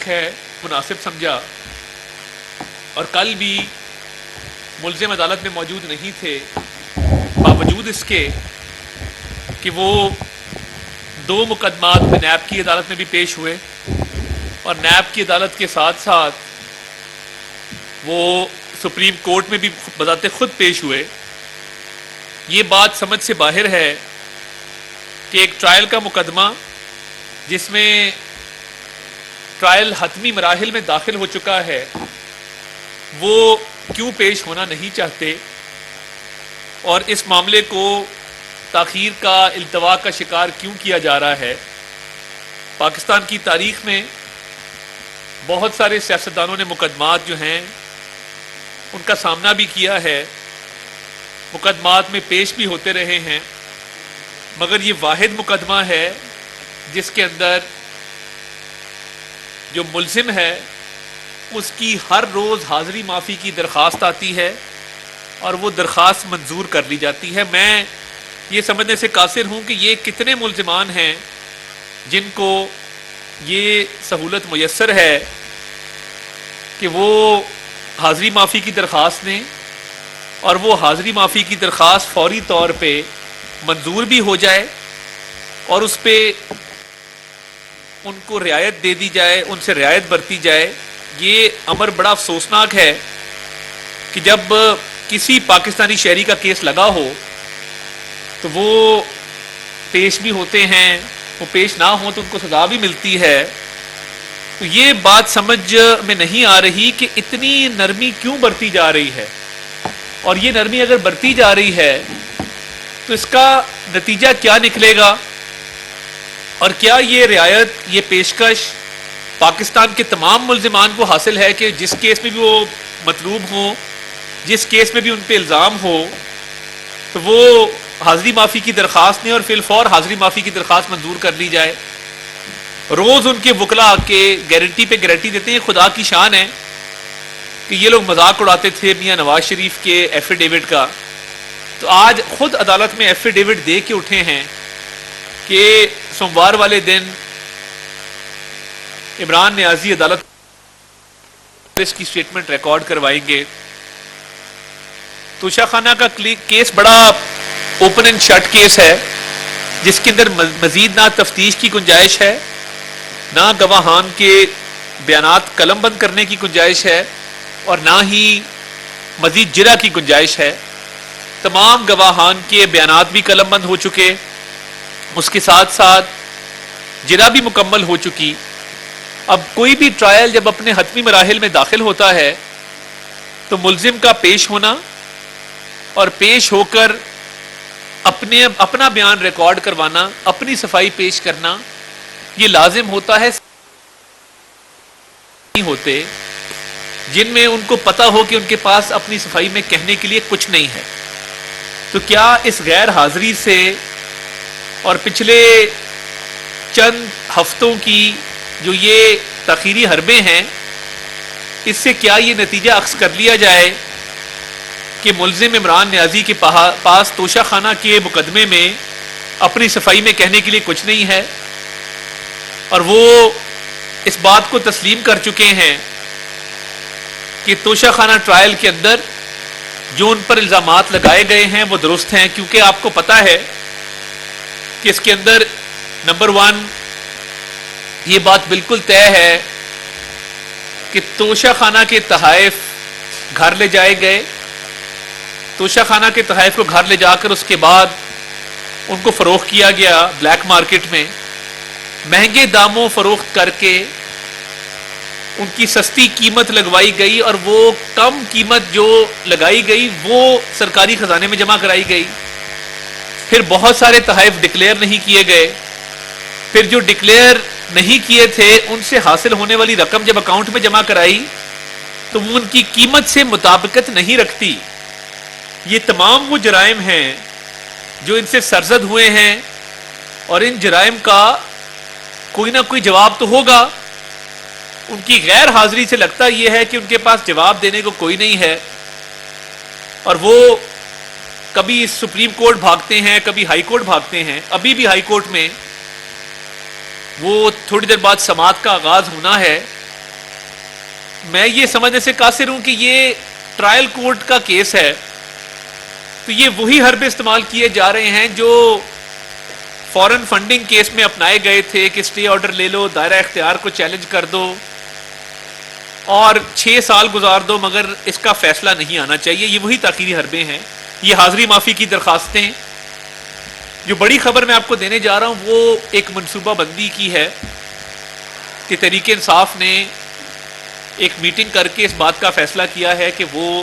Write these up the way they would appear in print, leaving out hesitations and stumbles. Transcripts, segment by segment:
ہے مناسب سمجھا اور کل بھی ملزم عدالت میں موجود نہیں تھے، باوجود اس کے کہ وہ 2 مقدمات میں نیب کی عدالت میں بھی پیش ہوئے اور نیب کی عدالت کے ساتھ ساتھ وہ سپریم کورٹ میں بھی بذات خود پیش ہوئے۔ یہ بات سمجھ سے باہر ہے کہ ایک ٹرائل کا مقدمہ جس میں ٹرائل حتمی مراحل میں داخل ہو چکا ہے، وہ کیوں پیش ہونا نہیں چاہتے اور اس معاملے کو تاخیر کا، التوا کا شکار کیوں کیا جا رہا ہے۔ پاکستان کی تاریخ میں بہت سارے سیاستدانوں نے مقدمات جو ہیں ان کا سامنا بھی کیا ہے، مقدمات میں پیش بھی ہوتے رہے ہیں، مگر یہ واحد مقدمہ ہے جس کے اندر جو ملزم ہے اس کی ہر روز حاضری معافی کی درخواست آتی ہے اور وہ درخواست منظور کر لی جاتی ہے۔ میں یہ سمجھنے سے قاصر ہوں کہ یہ کتنے ملزمان ہیں جن کو یہ سہولت میسر ہے کہ وہ حاضری معافی کی درخواست دیں اور وہ حاضری معافی کی درخواست فوری طور پہ منظور بھی ہو جائے اور اس پہ ان کو رعایت دے دی جائے، ان سے رعایت برتی جائے۔ یہ امر بڑا افسوسناک ہے کہ جب کسی پاکستانی شہری کا کیس لگا ہو تو وہ پیش بھی ہوتے ہیں، وہ پیش نہ ہوں تو ان کو سزا بھی ملتی ہے۔ تو یہ بات سمجھ میں نہیں آ رہی کہ اتنی نرمی کیوں برتی جا رہی ہے، اور یہ نرمی اگر برتی جا رہی ہے تو اس کا نتیجہ کیا نکلے گا، اور کیا یہ رعایت، یہ پیشکش پاکستان کے تمام ملزمان کو حاصل ہے کہ جس کیس میں بھی وہ مطلوب ہوں، جس کیس میں بھی ان پہ الزام ہو تو وہ حاضری معافی کی درخواست دیں اور فی الفور حاضری معافی کی درخواست منظور کر لی جائے۔ روز ان کے وکلا کے گارنٹی پہ گارنٹی دیتے ہیں۔ خدا کی شان ہے کہ یہ لوگ مذاق اڑاتے تھے میاں نواز شریف کے ایفیڈیوٹ کا، تو آج خود عدالت میں ایفیڈیوٹ دے کے اٹھے ہیں کہ سوموار والے دن عمران نیازی عدالت اس کی سٹیٹمنٹ ریکارڈ کروائیں گے۔ توشہ خانہ کا کیس بڑا اوپن اینڈ شٹ کیس ہے جس کے اندر مزید نہ تفتیش کی گنجائش ہے، نہ گواہان کے بیانات قلم بند کرنے کی گنجائش ہے اور نہ ہی مزید جرح کی گنجائش ہے۔ تمام گواہان کے بیانات بھی قلم بند ہو چکے، اس کے ساتھ ساتھ جرح بھی مکمل ہو چکی۔ اب کوئی بھی ٹرائل جب اپنے حتمی مراحل میں داخل ہوتا ہے تو ملزم کا پیش ہونا اور پیش ہو کر اپنا بیان ریکارڈ کروانا، اپنی صفائی پیش کرنا، یہ لازم ہوتا ہے۔ ہوتے جن میں ان کو پتا ہو کہ ان کے پاس اپنی صفائی میں کہنے کے لیے کچھ نہیں ہے، تو کیا اس غیر حاضری سے اور پچھلے چند ہفتوں کی جو یہ تاخیری حربیں ہیں، اس سے کیا یہ نتیجہ اخذ کر لیا جائے کہ ملزم عمران نیازی کے پاس توشہ خانہ کے مقدمے میں اپنی صفائی میں کہنے کے لیے کچھ نہیں ہے، اور وہ اس بات کو تسلیم کر چکے ہیں کہ توشہ خانہ ٹرائل کے اندر جو ان پر الزامات لگائے گئے ہیں وہ درست ہیں، کیونکہ آپ کو پتا ہے کہ اس کے اندر نمبر 1 یہ بات بالکل طے ہے کہ توشہ خانہ کے تحائف گھر لے جائے گئے، توشہ خانہ کے تحائف کو گھر لے جا کر اس کے بعد ان کو فروخت کیا گیا بلیک مارکیٹ میں، مہنگے داموں فروخت کر کے ان کی سستی قیمت لگوائی گئی اور وہ کم قیمت جو لگائی گئی وہ سرکاری خزانے میں جمع کرائی گئی۔ پھر بہت سارے تحائف ڈکلیئر نہیں کیے گئے، پھر جو ڈکلیئر نہیں کیے تھے ان سے حاصل ہونے والی رقم جب اکاؤنٹ میں جمع کرائی تو وہ ان کی قیمت سے مطابقت نہیں رکھتی۔ یہ تمام وہ جرائم ہیں جو ان سے سرزد ہوئے ہیں، اور ان جرائم کا کوئی نہ کوئی جواب تو ہوگا۔ ان کی غیر حاضری سے لگتا یہ ہے کہ ان کے پاس جواب دینے کو کوئی نہیں ہے، اور وہ کبھی سپریم کورٹ بھاگتے ہیں، کبھی ہائی کورٹ بھاگتے ہیں۔ ابھی بھی ہائی کورٹ میں وہ تھوڑی دیر بعد سماعت کا آغاز ہونا ہے، میں یہ سمجھنے سے قاصر ہوں کہ یہ ٹرائل کورٹ کا کیس ہے، تو یہ وہی حربے استعمال کیے جا رہے ہیں جو فورن فنڈنگ کیس میں اپنائے گئے تھے کہ سٹے آرڈر لے لو، دائرہ اختیار کو چیلنج کر دو اور 6 سال گزار دو مگر اس کا فیصلہ نہیں آنا چاہیے. یہ وہی تاخیری حربے ہیں، یہ حاضری معافی کی درخواستیں. جو بڑی خبر میں آپ کو دینے جا رہا ہوں وہ ایک منصوبہ بندی کی ہے کہ تحریک انصاف نے ایک میٹنگ کر کے اس بات کا فیصلہ کیا ہے کہ وہ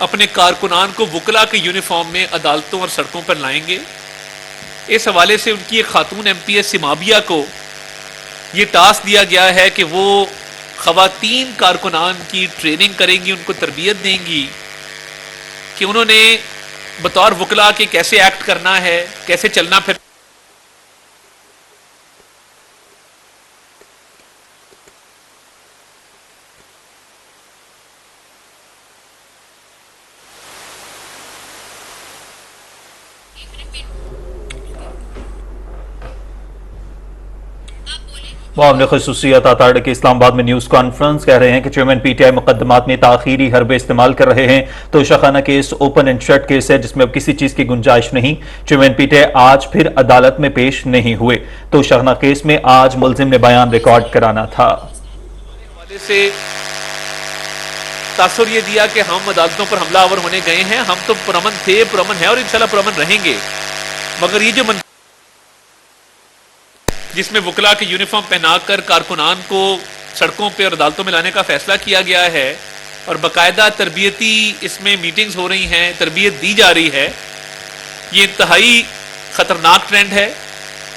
اپنے کارکنان کو وکلا کے یونیفارم میں عدالتوں اور سڑکوں پر لائیں گے. اس حوالے سے ان کی ایک خاتون ایم پی ایس سمابیہ کو یہ ٹاسک دیا گیا ہے کہ وہ خواتین کارکنان کی ٹریننگ کریں گی، ان کو تربیت دیں گی کہ انہوں نے بطور وکلا کے کیسے ایکٹ کرنا ہے، کیسے چلنا پھر. معاملے خصوصیات آتاڑ کے اسلام آباد میں نیوز کانفرنس کہہ رہے ہیں کہ چیئرمین پی ٹی آئی مقدمات میں تاخیری حربے استعمال کر رہے ہیں. Toshakhana case open and shut case ہے جس میں اب کسی چیز کی گنجائش نہیں. چیئرمین پی ٹی آئی آج پھر عدالت میں پیش نہیں ہوئے. توشہ خانہ کیس میں آج ملزم نے بیان ریکارڈ کرانا تھا. سے تاثر یہ دیا کہ ہم عدالتوں پر حملہ آور ہونے گئے ہیں، ہم تو پرامن تھے، پرامن ہیں اور انشاءاللہ پرامن رہیں گے، مگر یہ جو جس میں وکلا کے یونیفارم پہنا کر کارکنان کو سڑکوں پہ اور عدالتوں میں لانے کا فیصلہ کیا گیا ہے اور باقاعدہ تربیتی اس میں میٹنگز ہو رہی ہیں، تربیت دی جا رہی ہے، یہ انتہائی خطرناک ٹرینڈ ہے.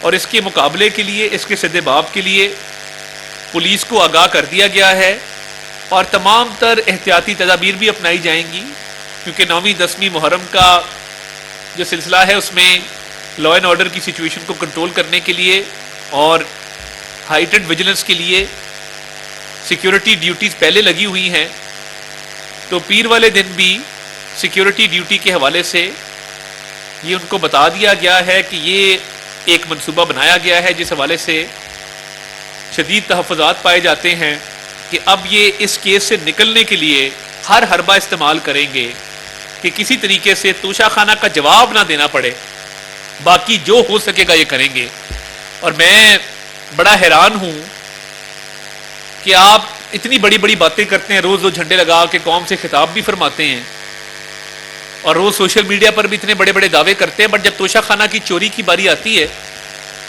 اور اس کے مقابلے کے لیے، اس کے سد باب کے لیے پولیس کو آگاہ کر دیا گیا ہے اور تمام تر احتیاطی تدابیر بھی اپنائی جائیں گی، کیونکہ 9ویں 10ویں محرم کا جو سلسلہ ہے اس میں لا اینڈ آرڈر کی سچویشن کو کنٹرول کرنے کے لیے اور ہائٹڈ ویجیلنس کے لیے سیکیورٹی ڈیوٹیز پہلے لگی ہوئی ہیں. تو پیر والے دن بھی سیکیورٹی ڈیوٹی کے حوالے سے یہ ان کو بتا دیا گیا ہے کہ یہ ایک منصوبہ بنایا گیا ہے جس حوالے سے شدید تحفظات پائے جاتے ہیں کہ اب یہ اس کیس سے نکلنے کے لیے ہر حربہ استعمال کریں گے کہ کسی طریقے سے توشہ خانہ کا جواب نہ دینا پڑے، باقی جو ہو سکے گا یہ کریں گے. اور میں بڑا حیران ہوں کہ آپ اتنی بڑی بڑی باتیں کرتے ہیں، روز جھنڈے لگا کے قوم سے خطاب بھی فرماتے ہیں اور روز سوشل میڈیا پر بھی اتنے بڑے بڑے دعوے کرتے ہیں، بٹ جب توشہ خانہ کی چوری کی باری آتی ہے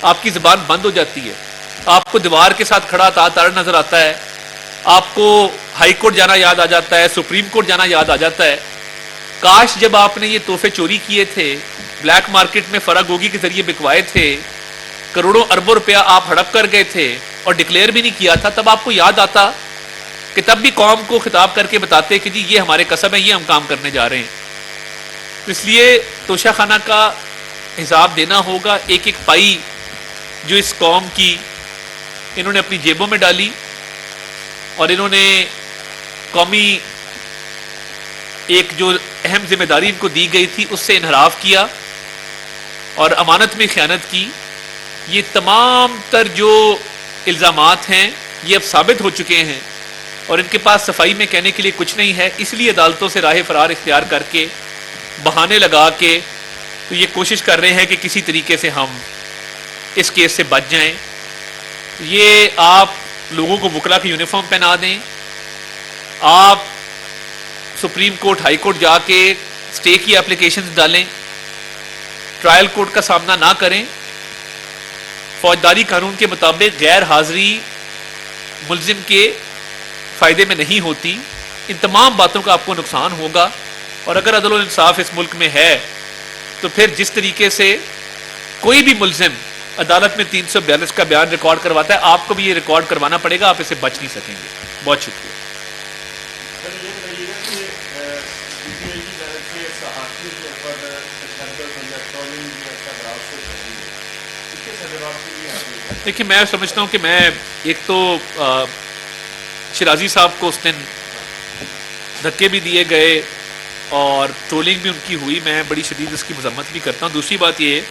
آپ کی زبان بند ہو جاتی ہے. آپ کو دیوار کے ساتھ کھڑا تار نظر آتا ہے، آپ کو ہائی کورٹ جانا یاد آ جاتا ہے، سپریم کورٹ جانا یاد آ جاتا ہے. کاش جب آپ نے یہ تحفے چوری کیے تھے، بلیک مارکیٹ میں فراگوگی کے ذریعے بکوائے تھے، کروڑوں اربوں روپیہ آپ ہڑپ کر گئے تھے اور ڈکلیئر بھی نہیں کیا تھا، تب آپ کو یاد آتا کہ تب بھی قوم کو خطاب کر کے بتاتے کہ جی یہ ہمارے قسم ہے، یہ ہم کام کرنے جا رہے ہیں. اس لیے توشہ خانہ کا حساب دینا ہوگا. ایک ایک پائی جو اس قوم کی انہوں نے اپنی جیبوں میں ڈالی اور انہوں نے قومی ایک جو اہم ذمہ داری ان کو دی گئی تھی اس سے انحراف کیا اور امانت میں خیانت کی. یہ تمام تر جو الزامات ہیں یہ اب ثابت ہو چکے ہیں اور ان کے پاس صفائی میں کہنے کے لیے کچھ نہیں ہے. اس لیے عدالتوں سے راہ فرار اختیار کر کے بہانے لگا کے تو یہ کوشش کر رہے ہیں کہ کسی طریقے سے ہم اس کیس سے بچ جائیں. یہ آپ لوگوں کو وکلا کی یونیفارم پہنا دیں، آپ سپریم کورٹ ہائی کورٹ جا کے سٹے کی اپلیکیشنز ڈالیں، ٹرائل کورٹ کا سامنا نہ کریں. فوجداری قانون کے مطابق غیر حاضری ملزم کے فائدے میں نہیں ہوتی. ان تمام باتوں کا آپ کو نقصان ہوگا اور اگر عدل و انصاف اس ملک میں ہے تو پھر جس طریقے سے کوئی بھی ملزم عدالت میں 342 کا بیان ریکارڈ کرواتا ہے آپ کو بھی یہ ریکارڈ کروانا پڑے گا، آپ اسے بچ نہیں سکیں گے. بہت شکریہ. دیکھیں میں سمجھتا ہوں کہ میں ایک تو شرازی صاحب کو اس دن دھکے بھی دیے گئے اور ٹرولنگ بھی ان کی ہوئی، میں بڑی شدید اس کی مذمت بھی کرتا ہوں. دوسری بات یہ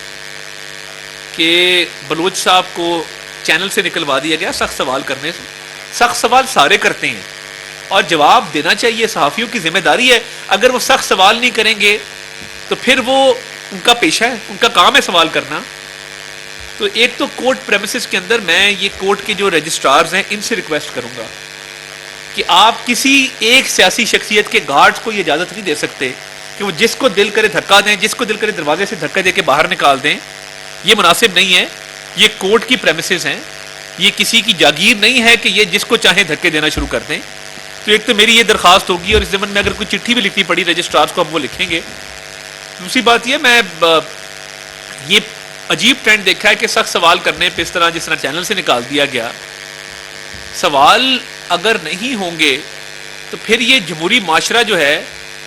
کہ بلوچ صاحب کو چینل سے نکلوا دیا گیا سخت سوال کرنے سے. سخت سوال سارے کرتے ہیں اور جواب دینا چاہیے. صحافیوں کی ذمہ داری ہے. اگر وہ سخت سوال نہیں کریں گے تو پھر وہ ان کا پیشہ ہے, ان کا کام ہے سوال کرنا. تو ایک تو کورٹ پریمیسز کے اندر میں یہ کورٹ کے جو رجسٹرارز ہیں ان سے ریکویسٹ کروں گا کہ آپ کسی ایک سیاسی شخصیت کے گارڈز کو یہ اجازت نہیں دے سکتے کہ وہ جس کو دل کرے دھکا دیں, جس کو دل کرے دروازے سے دھکا دے کے باہر نکال دیں. یہ مناسب نہیں ہے. یہ کورٹ کی پریمیسز ہیں, یہ کسی کی جاگیر نہیں ہے کہ یہ جس کو چاہیں دھکے دینا شروع کر دیں. تو ایک تو میری یہ درخواست ہوگی, اور اس ضمن میں اگر کوئی چٹھی بھی لکھنی پڑی رجسٹرارز کو ہم وہ لکھیں گے. دوسری بات یہ, میں یہ عجیب ٹرینڈ دیکھا ہے کہ سخت سوال کرنے پہ اس طرح جس طرح چینل سے نکال دیا گیا. سوال اگر نہیں ہوں گے تو پھر یہ جمہوری معاشرہ جو ہے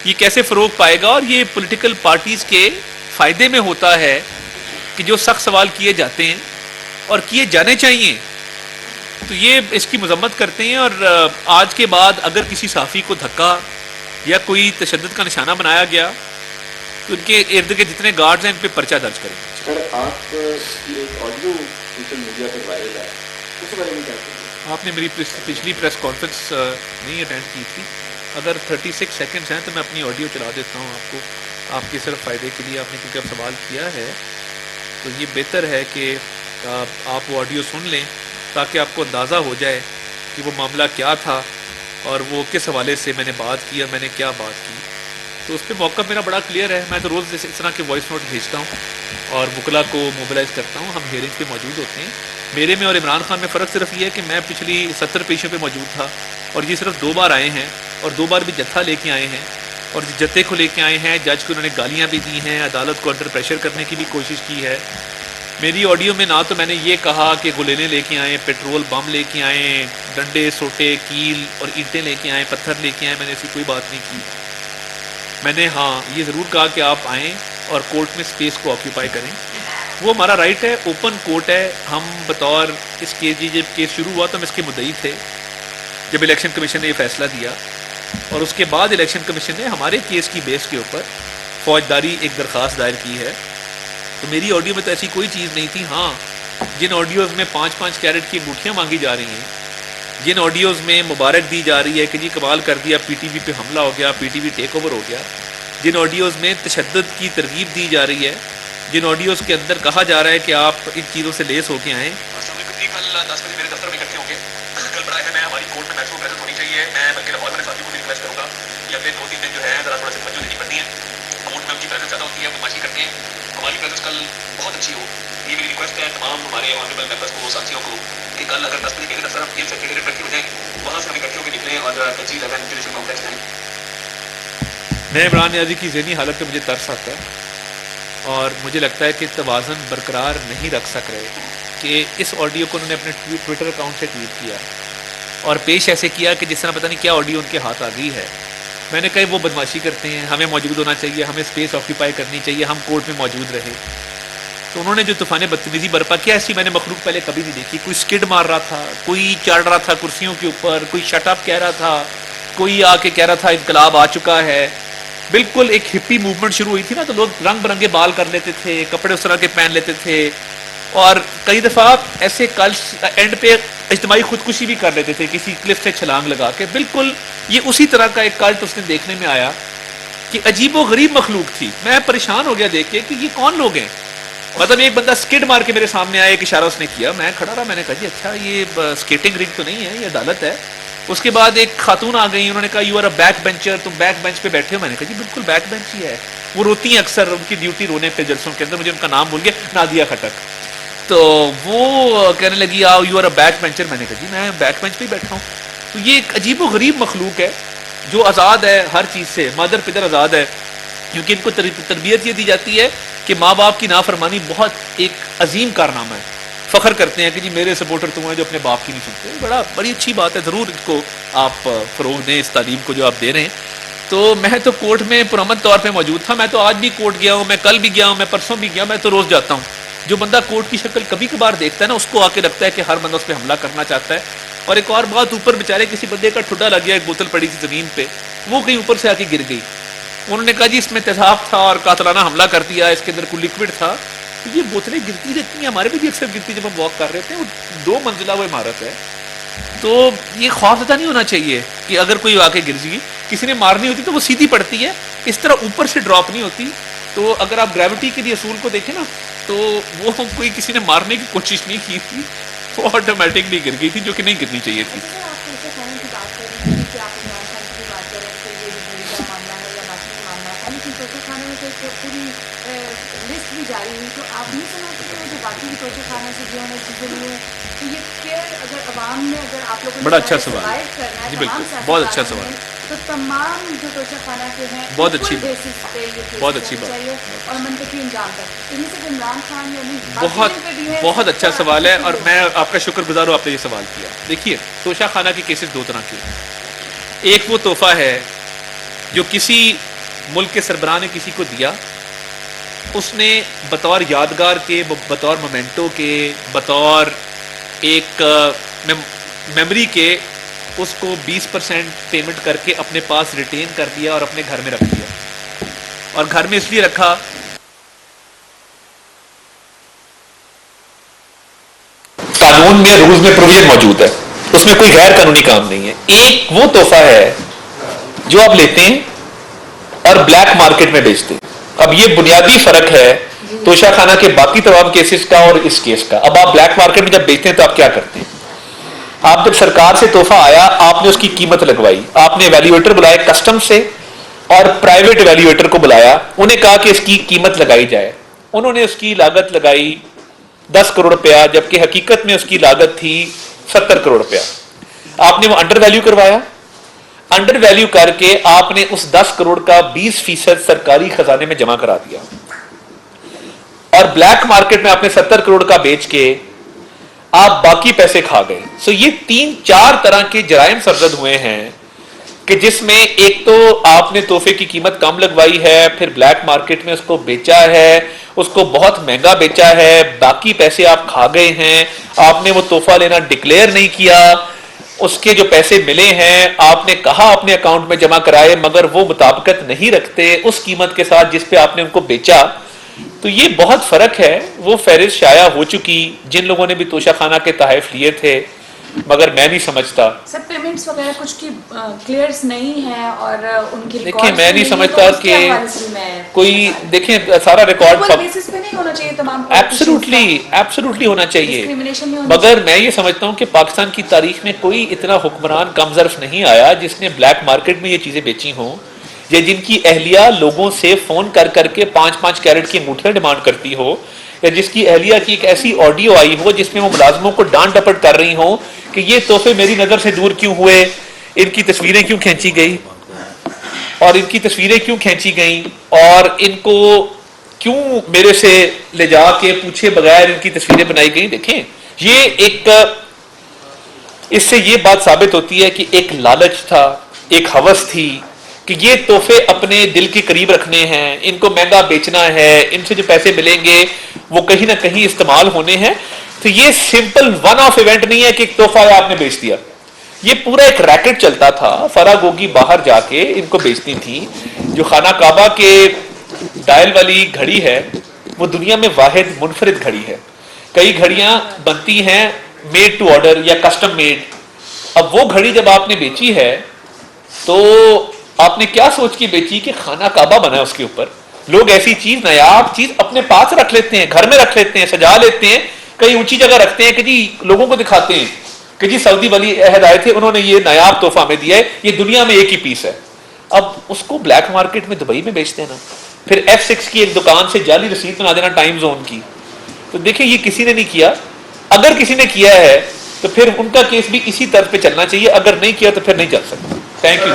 یہ کیسے فروغ پائے گا. اور یہ پولیٹیکل پارٹیز کے فائدے میں ہوتا ہے کہ جو سخت سوال کیے جاتے ہیں اور کیے جانے چاہیے. تو یہ اس کی مذمت کرتے ہیں. اور آج کے بعد اگر کسی صحافی کو دھکا یا کوئی تشدد کا نشانہ بنایا گیا تو ان کے ارد گرد جتنے گارڈز ہیں ان پہ پرچہ درج کریں. سر آپ کی ایک آڈیو سوشل میڈیا پر وائرل ہے, اس بارے میں کیا کہیں گے؟ آپ نے میری پچھلی پریس کانفرنس نہیں اٹینڈ کی تھی. اگر 36 سیکنڈز ہیں تو میں اپنی آڈیو چلا دیتا ہوں آپ کو, آپ کے صرف فائدے کے لیے. آپ نے کیونکہ اب سوال کیا ہے تو یہ بہتر ہے کہ آپ وہ آڈیو سن لیں تاکہ آپ کو اندازہ ہو جائے کہ وہ معاملہ کیا تھا اور وہ کس حوالے سے میں نے بات کی اور میں نے کیا بات کی. تو اس پہ موقع میرا بڑا کلیئر ہے. میں تو روز اس طرح کے وائس نوٹ بھیجتا ہوں اور وکلا کو موبلائز کرتا ہوں. ہم ہیئرنگ پہ موجود ہوتے ہیں. میرے میں اور عمران خان میں فرق صرف یہ ہے کہ میں پچھلی 70 پیشوں پہ موجود تھا اور یہ صرف 2 بار آئے ہیں, اور 2 بار بھی جتھا لے کے آئے ہیں, اور جتے کو لے کے آئے ہیں. جج کو انہوں نے گالیاں بھی دی ہیں, عدالت کو انڈر پریشر کرنے کی بھی کوشش کی ہے. میری آڈیو میں نہ تو میں نے یہ کہا کہ گلیلیں لے کے آئیں, پیٹرول بم لے کے آئیں, ڈنڈے سوٹے کیل اور اینٹیں لے کے آئیں, پتھر لے کے آئیں. میں نے ایسی کوئی بات نہیں کی. میں نے ہاں یہ ضرور کہا کہ آپ آئیں اور کورٹ میں سپیس کو آکیوپائی کریں. وہ ہمارا رائٹ ہے, اوپن کورٹ ہے. ہم بطور اس کیس جب کیس شروع ہوا تو ہم اس کے مدعی تھے جب الیکشن کمیشن نے یہ فیصلہ دیا, اور اس کے بعد الیکشن کمیشن نے ہمارے کیس کی بیس کے اوپر فوجداری ایک درخواست دائر کی ہے. تو میری آڈیو میں تو ایسی کوئی چیز نہیں تھی. ہاں جن آڈیوز میں 5-5 کیرٹ کی انگوٹھیاں مانگی جا رہی ہیں, جن آڈیوز میں مبارک دی جا رہی ہے کہ جی کمال کر دیا, پی ٹی وی پہ حملہ ہو گیا, P T V take over ہو گیا, جن آڈیوز میں تشدد کی ترغیب دی جا رہی ہے, جن آڈیوز کے اندر کہا جا رہا ہے کہ آپ ان چیزوں سے لیس ہو کے آئیں. کل 10 بجے میرے دفتر میں اکٹھے ہوں گے. کل بڑا ہے, میں ہماری کورٹ میں میکسیمم پریزنٹ ہونی چاہیے. میں بلکہ لاہور والے ساتھیوں کو بھی ریکویسٹ کروں گا کہ اگلے 2-3 دن جو ہے ذرا تھوڑا سی توجہ دینی پڑتی ہے. کورٹ میں ان کی پریزنس زیادہ ہوتی ہے, بدماشی کرتے ہیں. ہماری پریزنس کل بہت اچھی ہو, یہ میری ریکویسٹ ہے تمام ہمارے آنریبل ممبرس کو, ساتھیوں کو, کہ کل اگر 10 بجے میرے دفتر ہم سیکریٹریٹ رکھے ہو جائیں, وہاں سے ہم اکٹھے ہو کے نکلیں اور تجزیہ لیول جوڈیشل کمپلیکس جائیں. میں عمران نیازی کی ذہنی حالت پہ مجھے ترس آتا ہے, اور مجھے لگتا ہے کہ توازن برقرار نہیں رکھ سک رہے کہ اس آڈیو کو انہوں نے اپنے ٹویٹر اکاؤنٹ سے ٹویٹ کیا اور پیش ایسے کیا کہ جس طرح پتہ نہیں کیا آڈیو ان کے ہاتھ آ گئی ہے. میں نے کہا وہ بدماشی کرتے ہیں, ہمیں موجود ہونا چاہیے, ہمیں اسپیس آکیوپائی کرنی چاہیے, ہم کورٹ میں موجود رہے. تو انہوں نے جو طوفان بدتمیزی برپا کیا, ایسی میں نے مخلوق پہلے کبھی نہیں دیکھی. کوئی اسکڈ مار رہا تھا, کوئی چڑھ رہا تھا کرسیوں کے اوپر, کوئی شٹ اپ کہہ رہا تھا, کوئی آ کے کہہ رہا تھا انقلاب آ چکا ہے. بالکل ایک ہپی موومنٹ شروع ہوئی تھی نا, تو لوگ رنگ برنگے بال کر لیتے تھے, کپڑے اس طرح کے پہن لیتے تھے, اور کئی دفعہ ایسے اینڈ پہ اجتماعی خودکشی بھی کر لیتے تھے کسی کلف سے چھلانگ لگا کے. بالکل یہ اسی طرح کا ایک کلٹ اس نے دیکھنے میں آیا کہ عجیب و غریب مخلوق تھی. میں پریشان ہو گیا دیکھ کے کہ یہ کون لوگ ہیں. مطلب ایک بندہ سکیڈ مار کے میرے سامنے آیا, ایک اشارہ اس نے کیا, میں کھڑا رہا, میں نے کہا جی اچھا یہ سکیٹنگ رنگ تو نہیں ہے, یہ عدالت ہے. اس کے بعد ایک خاتون آ گئی, انہوں نے کہا you are a back bencher, تم بیک بینچ پہ بیٹھے ہو. میں نے کہا جی بالکل بیک بینچ ہی ہے. وہ روتی ہیں اکثر, ان کی ڈیوٹی رونے پہ جلسوں کے اندر, مجھے ان کا نام بھول گیا, نادیہ کھٹک. تو وہ کہنے لگی آؤ you are a back bencher. میں نے کہا جی میں بیک بینچ پہ ہی بیٹھا ہوں. تو یہ ایک عجیب و غریب مخلوق ہے جو آزاد ہے ہر چیز سے, مادر پدر آزاد ہے, کیونکہ ان کو تربیت یہ دی جاتی ہے کہ ماں باپ کی نافرمانی بہت ایک عظیم کارنامہ ہے. فخر کرتے ہیں کہ جی میرے سپورٹر تم ہیں جو اپنے باپ کی نہیں سنتے. بڑی اچھی بات ہے, ضرور اس کو آپ فروغ دیں, اس تعلیم کو جو آپ دے رہے ہیں. تو میں تو کورٹ میں پرامن طور پہ موجود تھا. میں تو آج بھی کورٹ گیا ہوں, میں کل بھی گیا ہوں, میں پرسوں بھی گیا, میں تو روز جاتا ہوں. جو بندہ کورٹ کی شکل کبھی کبھار دیکھتا ہے نا, اس کو آ کے لگتا ہے کہ ہر بندہ اس پہ حملہ کرنا چاہتا ہے. اور ایک اور بات, اوپر بیچارے کسی بندے کا ٹھڈا لگ گیا, ایک بوتل پڑی تھی زمین پہ, وہ کہیں اوپر سے آ کے گر گئی. انہوں نے کہا جی اس میں تیزاب تھا اور قاتلانہ حملہ کر دیا, اس کے اندر کوئی لکوڈ تھا. تو یہ بوتلیں گرتی رہتی ہیں, ہمارے بھی اکثر گرتی جب ہم واک کر رہے تھے. وہ 2 منزلہ وہ عمارت ہے, تو یہ خوف زدہ نہیں ہونا چاہیے کہ اگر کوئی آ کے گر جائے، کسی نے مارنی ہوتی تو وہ سیدھی پڑتی ہے، اس طرح اوپر سے ڈراپ نہیں ہوتی. تو اگر آپ گریوٹی کے لیے اصول کو دیکھیں نا تو وہ کوئی کسی نے مارنے کی کوشش نہیں کی تھی، وہ آٹومیٹکلی گر گئی تھی، جو کہ نہیں گرنی چاہیے تھی. بڑا اچھا سوال، جی بالکل، بہت اچھا سوال، تو تمام جو توشہ خانہ کے ہیں بہت اچھی بہت اچھی بات اور منطقی انجام تک ان میں سے عمران خان یعنی بہت اچھا سوال ہے، اور میں آپ کا شکر گزار ہوں آپ نے یہ سوال کیا. دیکھیے توشہ خانہ کے کیسز دو طرح کے ہیں. ایک وہ تحفہ ہے جو کسی ملک کے سربراہ نے کسی کو دیا، اس نے بطور یادگار کے، بطور مومنٹو کے، بطور ایک میموری کے اس کو 20% پیمنٹ کر کے اپنے پاس ریٹین کر دیا اور اپنے گھر میں رکھ دیا. اور گھر میں اس لیے رکھا قانون میں، رولز میں پروویژن موجود ہے، اس میں کوئی غیر قانونی کام نہیں ہے. ایک وہ تحفہ ہے جو آپ لیتے ہیں اور بلیک مارکیٹ میں بیچتے ہیں. اب یہ بنیادی فرق ہے توشہ خانہ کے باقی تمام کیسز کا اور اس کیس کا. اب آپ بلیک مارکیٹ میں جب بیچتے ہیں تو آپ کیا کرتے ہیں؟ آپ جب سرکار سے تحفہ آیا آپ نے اس کی قیمت لگوائی، آپ نے ویلیویٹر بلائے کسٹم سے اور پرائیویٹ ویلیویٹر کو بلایا، انہیں کہا کہ اس کی قیمت لگائی جائے. انہوں نے اس کی لاگت لگائی 10 کروڑ روپیہ، جبکہ حقیقت میں اس کی لاگت تھی 70 کروڑ روپیہ. آپ نے وہ انڈر ویلیو کروایا، انڈر ویلیو کر کے آپ نے اس 10 کروڑ کا 20% سرکاری خزانے میں جمع کرا دیا، اور بلیک مارکیٹ میں آپ نے 70 کروڑ کا بیچ کے آپ باقی پیسے کھا گئے. سو یہ 3-4 طرح کے جرائم سرزد ہوئے ہیں کہ جس میں ایک تو آپ نے تحفے کی قیمت کم لگوائی ہے، پھر بلیک مارکیٹ میں اس کو بیچا ہے، اس کو بہت مہنگا بیچا ہے، باقی پیسے آپ کھا گئے ہیں. آپ نے وہ تحفہ لینا ڈکلیئر نہیں کیا، اس کے جو پیسے ملے ہیں آپ نے کہا اپنے اکاؤنٹ میں جمع کرائے، مگر وہ مطابقت نہیں رکھتے اس قیمت کے ساتھ جس پہ آپ نے ان کو بیچا. تو یہ بہت فرق ہے. وہ فہرست شائع ہو چکی جن لوگوں نے بھی توشہ خانہ کے تحائف لیے تھے، مگر میں نہیں سمجھتا سب پیمنٹس وغیرہ کچھ کی کلیئرز نہیں ہیں اور ان کی دیکھیں میں نہیں سمجھتا کہ کوئی دیکھیں سارا ریکارڈ بیسس پہ نہیں ہونا چاہیے تمام ایبسولوٹلی ہونا چاہیے، مگر میں یہ سمجھتا ہوں کہ پاکستان کی تاریخ میں کوئی اتنا حکمران کم ظرف نہیں آیا جس نے بلیک مارکیٹ میں یہ چیزیں بیچی ہوں، یا جن کی اہلیہ لوگوں سے فون کر کر کے 5-5 کیرٹ کی انگوٹھیاں ڈیمانڈ کرتی ہو، یا جس کی اہلیہ کی ایک ایسی آڈیو آئی ہو جس میں وہ ملازموں کو ڈانٹ ڈپٹ کر رہی ہوں کہ یہ تحفے میری نظر سے دور کیوں ہوئے، ان کی تصویریں کیوں کھینچی گئی، اور ان کی تصویریں کیوں کھینچی گئیں، اور ان کو کیوں میرے سے لے جا کے پوچھے بغیر ان کی تصویریں بنائی گئیں. دیکھیں یہ ایک اس سے یہ بات ثابت ہوتی ہے کہ ایک لالچ تھا، ایک ہوس تھی کہ یہ تحفے اپنے دل کے قریب رکھنے ہیں، ان کو مہنگا بیچنا ہے، ان سے جو پیسے ملیں گے وہ کہیں نہ کہیں استعمال ہونے ہیں. تو یہ سمپل ون آف ایونٹ نہیں ہے کہ ایک تحفہ آپ نے بیچ دیا، یہ پورا ایک ریکٹ چلتا تھا. فرا گوگی باہر جا کے ان کو بیچتی تھی. جو خانہ کعبہ کے ڈائل والی گھڑی ہے وہ دنیا میں واحد منفرد گھڑی ہے. کئی گھڑیاں بنتی ہیں میڈ ٹو آرڈر یا کسٹم میڈ. اب وہ گھڑی جب آپ نے بیچی ہے تو آپ نے کیا سوچ کے بیچی کہ خانہ کعبہ بنا ہے اس کے اوپر. لوگ ایسی چیز نایاب چیز اپنے پاس رکھ لیتے ہیں، گھر میں رکھ لیتے ہیں، سجا لیتے ہیں، کئی اونچی جگہ رکھتے ہیں کہ جی لوگوں کو دکھاتے ہیں کہ جی سعودی ولی عہد آئے تھے انہوں نے یہ نایاب تحفہ ہمیں دیا ہے، یہ دنیا میں ایک ہی پیس ہے. اب اس کو بلیک مارکیٹ میں دبئی میں بیچتے ہیں نا، پھر F6 کی ایک دکان سے جعلی رسید بنا دینا ٹائم زون کی. تو دیکھیں یہ کسی نے نہیں کیا. اگر کسی نے کیا ہے تو پھر ان کا کیس بھی اسی طرز پہ چلنا چاہیے، اگر نہیں کیا تو پھر نہیں چل سکتا. Thank you.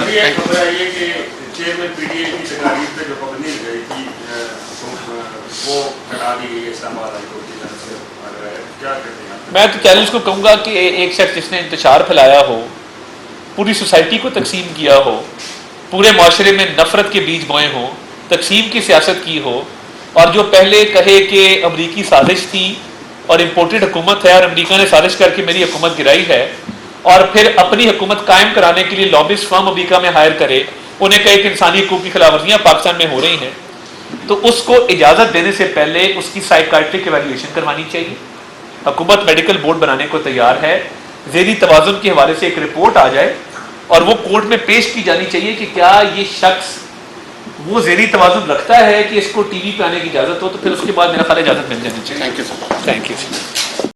Chairman P T A کی تقاریر پہ جو پابندی لگائی تھی وہ ہٹا دی گئی اسلام آباد ہائی کورٹ کی طرف سے، کیا کہتے ہیں؟ میں تو چیلنج کو کہوں گا کہ ایک شخص جس نے انتشار پھیلایا ہو، پوری سوسائٹی کو تقسیم کیا ہو، پورے معاشرے میں نفرت کے بیج بوئے ہوں، تقسیم کی سیاست کی ہو، اور جو پہلے کہے کہ امریکی سازش تھی اور امپورٹڈ حکومت ہے اور امریکہ نے سازش کر کے میری حکومت گرائی ہے، اور پھر اپنی حکومت قائم کرانے کے لیے لابسٹ فرم امریکہ میں ہائر کرے، انہیں کہے کہ انسانی حقوق کی خلاف ورزیاں پاکستان میں ہو رہی ہیں، تو اس کو اجازت دینے سے پہلے اس کی سائیکائٹرک ایویلویشن کروانی چاہیے. حکومت میڈیکل بورڈ بنانے کو تیار ہے، ذہنی توازن کے حوالے سے ایک رپورٹ آ جائے اور وہ کورٹ میں پیش کی جانی چاہیے کہ کیا یہ شخص وہ ذہنی توازن رکھتا ہے کہ اس کو ٹی وی پہ آنے کی اجازت ہو، تو پھر اس کے بعد میرا خیال ہے اجازت مل جانی چاہیے. Thank you sir. Thank you.